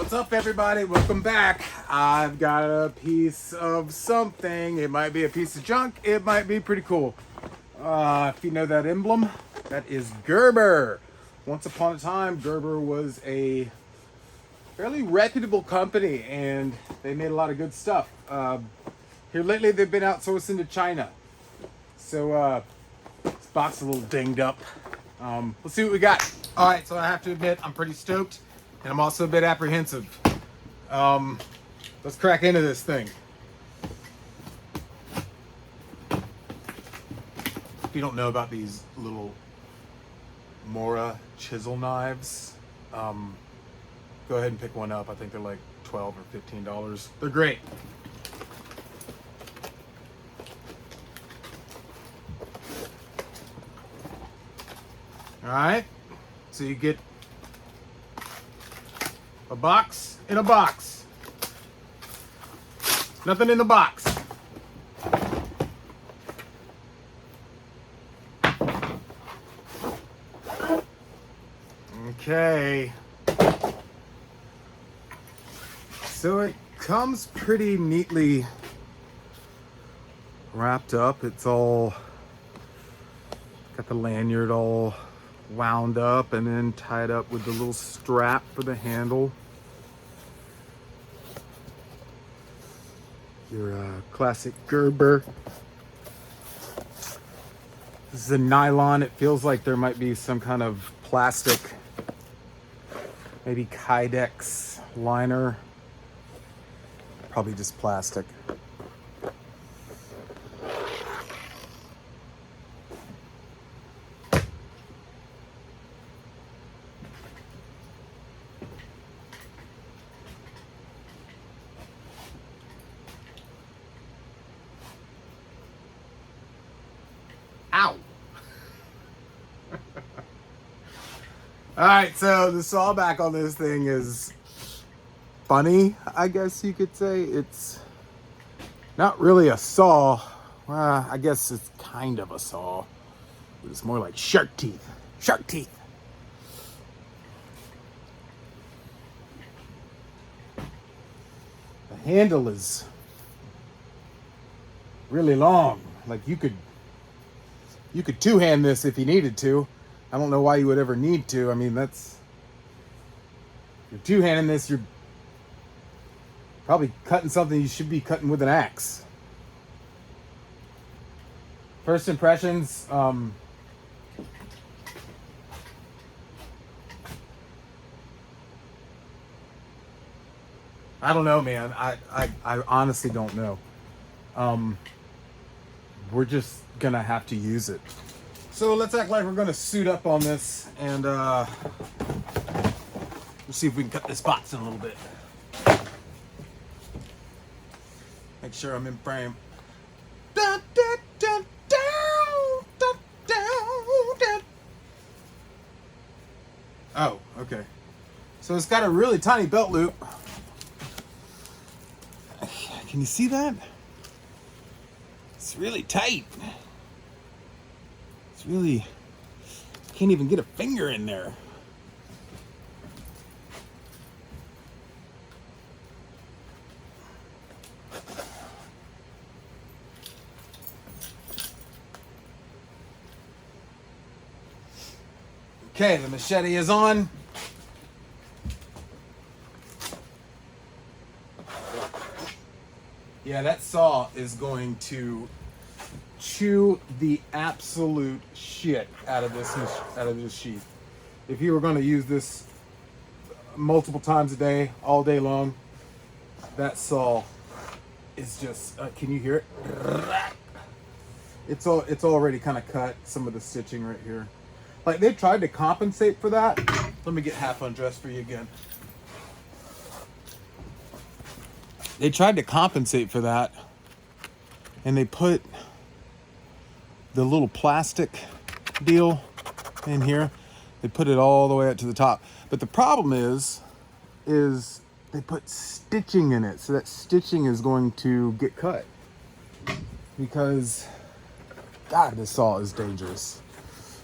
What's up, everybody? Welcome back. I've got a piece of something. It might be a piece of junk. It might be pretty cool. If you know that emblem, that is Gerber. Once upon a time, Gerber was a fairly reputable company, and they made a lot of good stuff. Here lately, they've been outsourcing to China. So this box is a little dinged up. Let's see what we got. All right, so I have to admit, I'm pretty stoked, and I'm also a bit apprehensive. Let's crack into this thing. If you don't know about these little Mora chisel knives, go ahead and pick one up. I think they're like $12 or $15. They're great. All right, so you get a box in a box. Nothing in the box. Okay. So it comes pretty neatly wrapped up. It's all got the lanyard all wound up and then tied up with the little strap for the handle. Your classic Gerber. This is a nylon. It feels like there might be some kind of plastic, maybe Kydex liner. Probably just plastic. Ow! All right, so the sawback on this thing is funny, I guess you could say. It's not really a saw. Well, I guess it's kind of a saw, but it's more like shark teeth. Shark teeth. The handle is really long. Like you could two-hand this if you needed to. I don't know why you would ever need to. I mean, you're two-handing this, you're probably cutting something you should be cutting with an axe. First impressions, I don't know, man. I honestly don't know. We're just gonna have to use it. So let's act like we're gonna suit up on this, and we'll see if we can cut this box in a little bit. Make sure I'm in frame. Da, da, da, down, da, down, da. Oh, okay. So it's got a really tiny belt loop. Can you see that? It's really tight. It's really, can't even get a finger in there. Okay, the machete is on. Yeah, that saw is going to chew the absolute shit out of this sheath. If you were going to use this multiple times a day, all day long, that saw is just. Can you hear it? It's already kind of cut some of the stitching right here. Like they tried to compensate for that. Let me get half undressed for you again. They tried to compensate for that, and they put the little plastic deal in here. They put it all the way up to the top. But the problem is they put stitching in it. So that stitching is going to get cut. Because, God, this saw is dangerous.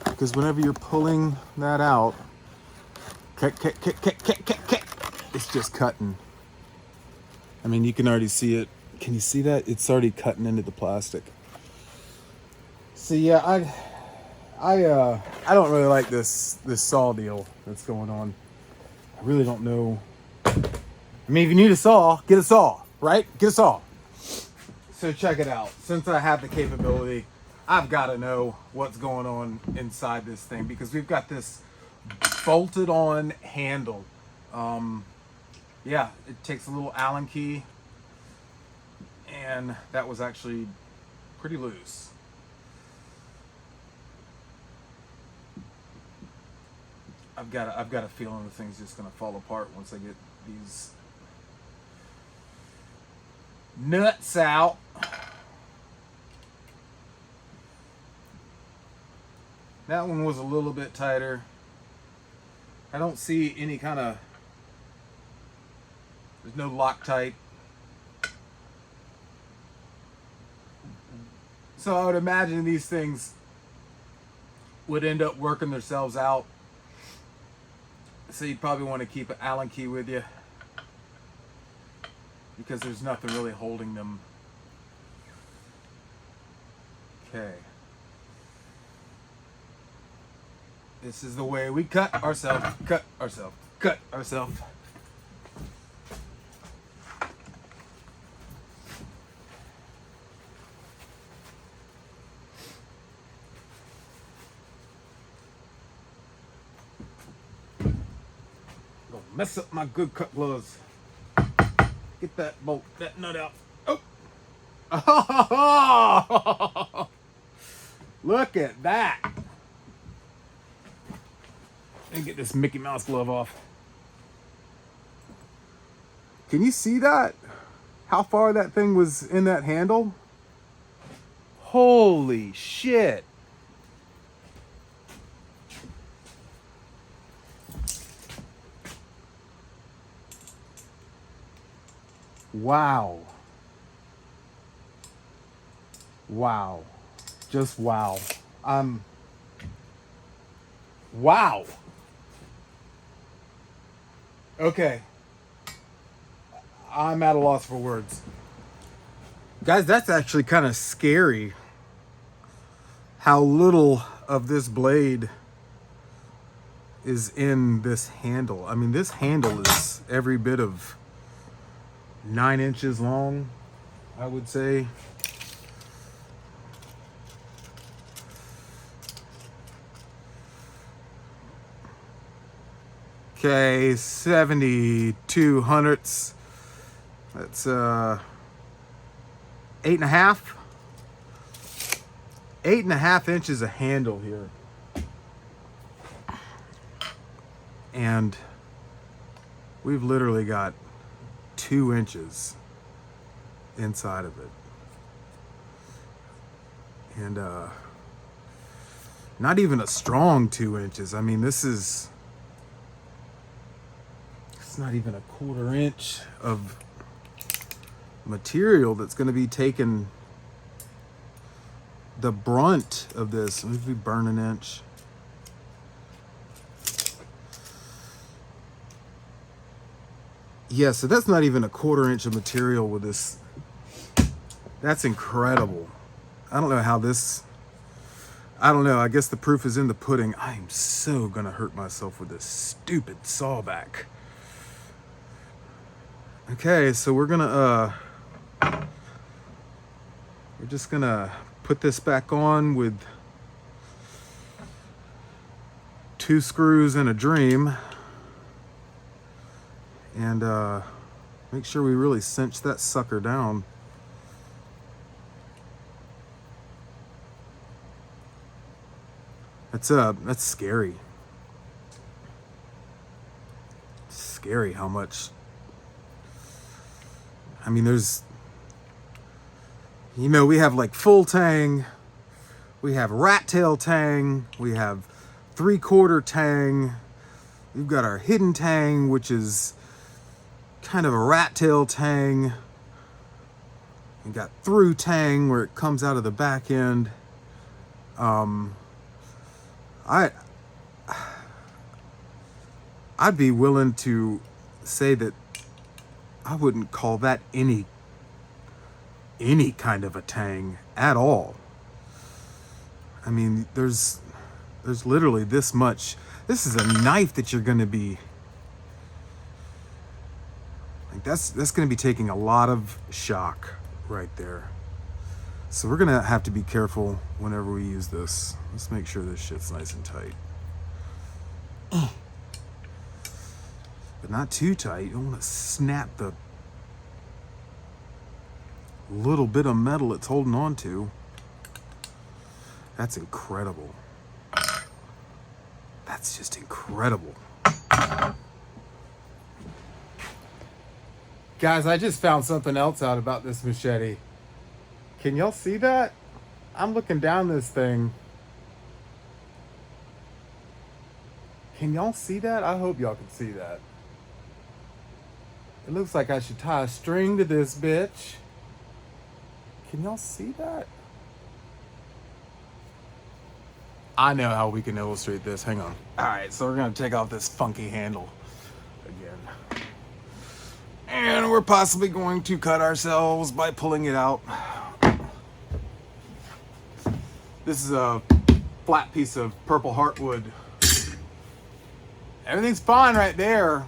Because whenever you're pulling that out, it's just cutting. I mean, you can already see it. Can you see that? It's already cutting into the plastic. So yeah, I don't really like this saw deal that's going on. I really don't know. I mean, if you need a saw, get a saw, right? Get a saw. So check it out. Since I have the capability, I've got to know what's going on inside this thing, because we've got this bolted on handle. Yeah, it takes a little Allen key, and that was actually pretty loose. I've got a feeling the thing's just gonna fall apart once I get these nuts out. That one was a little bit tighter. I don't see any kind of, there's no Loctite. So I would imagine these things would end up working themselves out. So you'd probably want to keep an Allen key with you, because there's nothing really holding them. Okay. This is the way we cut ourselves, cut ourselves, cut ourselves. Gonna mess up my good cut gloves. Get that bolt, that nut out. Oh! Look at that. And get this Mickey Mouse glove off. Can you see that? How far that thing was in that handle? Holy shit. Wow. Wow. Just wow. Wow. Okay. I'm at a loss for words. Guys, that's actually kind of scary how little of this blade is in this handle. I mean, this handle is every bit of 9 inches long, I would say. Okay, 72 hundredths. That's 8.5. 8.5 inches of handle here. And we've literally got 2 inches inside of it. And not even a strong 2 inches. I mean, it's not even a 1/4 inch of material that's going to be taking the brunt of this. Let me burn an inch. Yeah, so that's not even a 1/4 inch of material with this. That's incredible. I don't know how this, I don't know. I guess the proof is in the pudding. I am so gonna hurt myself with this stupid sawback. Okay, so we're just gonna put this back on with 2 screws and a dream, and make sure we really cinch that sucker down. That's scary. It's scary how much. I mean, there's, we have like full tang, we have rat tail tang, we have 3/4 tang, we've got our hidden tang, which is kind of a rat tail tang. We got through tang where it comes out of the back end. I'd be willing to say that I wouldn't call that any kind of a tang at all. I mean, there's literally this much. This is a knife that you're going to be like, that's going to be taking a lot of shock right there. So we're going to have to be careful whenever we use this. Let's make sure this shit's nice and tight. But not too tight. You don't want to snap the little bit of metal it's holding on to. That's incredible. That's just incredible. Guys, I just found something else out about this machete. Can y'all see that? I'm looking down this thing. Can y'all see that? I hope y'all can see that. It looks like I should tie a string to this bitch. Can y'all see that? I know how we can illustrate this. Hang on. All right, so we're gonna take off this funky handle again. And we're possibly going to cut ourselves by pulling it out. This is a flat piece of purple heartwood. Everything's fine right there.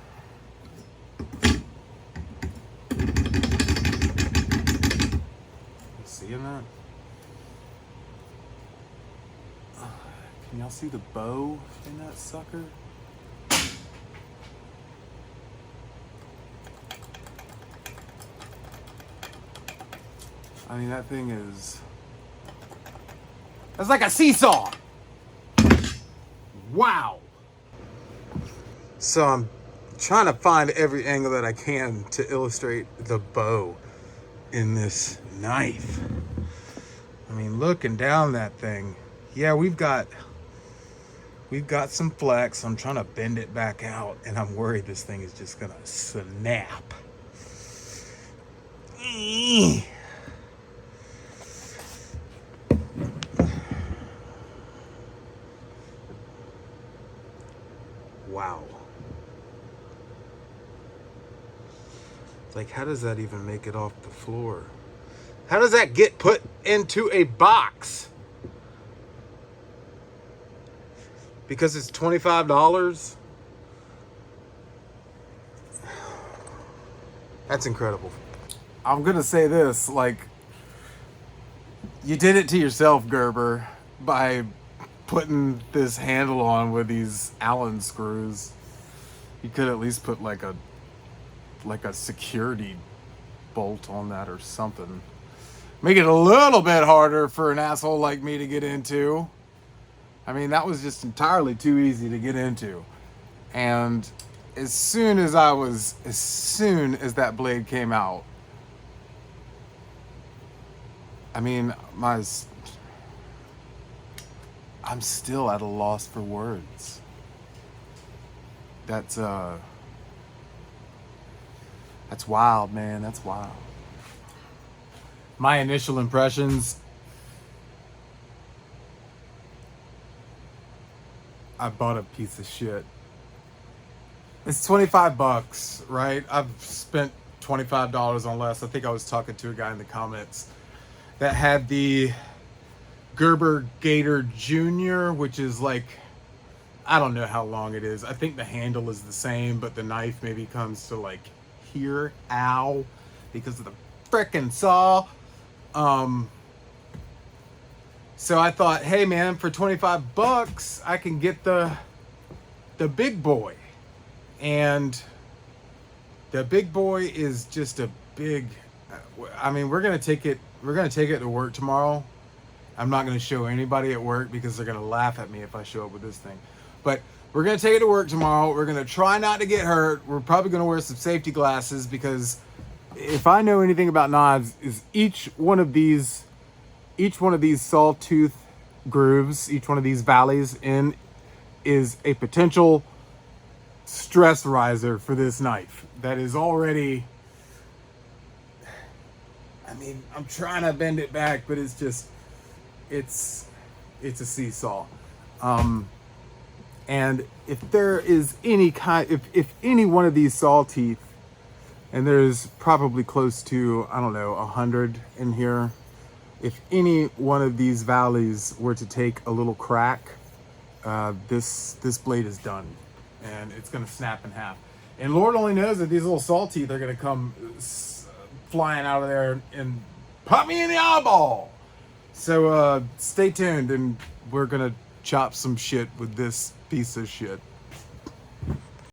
Seeing that? Can y'all see the bow in that sucker? I mean, that thing is... That's like a seesaw! Wow! So I'm trying to find every angle that I can to illustrate the bow in this knife. I mean, looking down that thing, yeah, we've got some flex. I'm trying to bend it back out, and I'm worried this thing is just gonna snap. Wow. Like, how does that even make it off the floor? How does that get put into a box? Because it's $25? That's incredible. I'm gonna say this, like, you did it to yourself, Gerber, by putting this handle on with these Allen screws. You could at least put like a security bolt on that or something. Make it a little bit harder for an asshole like me to get into. I mean, that was just entirely too easy to get into. And as soon as that blade came out, I mean, I'm still at a loss for words. That's wild, man. That's wild. My initial impressions, I bought a piece of shit. It's $25, right? I've spent $25 on less. I think I was talking to a guy in the comments that had the Gerber Gator Jr., which is like, I don't know how long it is. I think the handle is the same, but the knife maybe comes to like here, ow, because of the frickin' saw. So I thought, hey man, for $25, I can get the big boy. And the big boy is just a big, I mean, we're gonna take it to work tomorrow. I'm not gonna show anybody at work because they're gonna laugh at me if I show up with this thing. But we're gonna take it to work tomorrow. We're gonna try not to get hurt. We're probably gonna wear some safety glasses, because if I know anything about knives, is each one of these sawtooth grooves, each one of these valleys in, is a potential stress riser for this knife. That is already, I mean, I'm trying to bend it back, but it's just, it's a seesaw. And if there is any if any one of these saw teeth, and there's probably close to, I don't know, 100 in here, if any one of these valleys were to take a little crack, this blade is done, and it's gonna snap in half. And Lord only knows that these little saw teeth are gonna come flying out of there and pop me in the eyeball. So stay tuned, and we're gonna chop some shit with this piece of shit.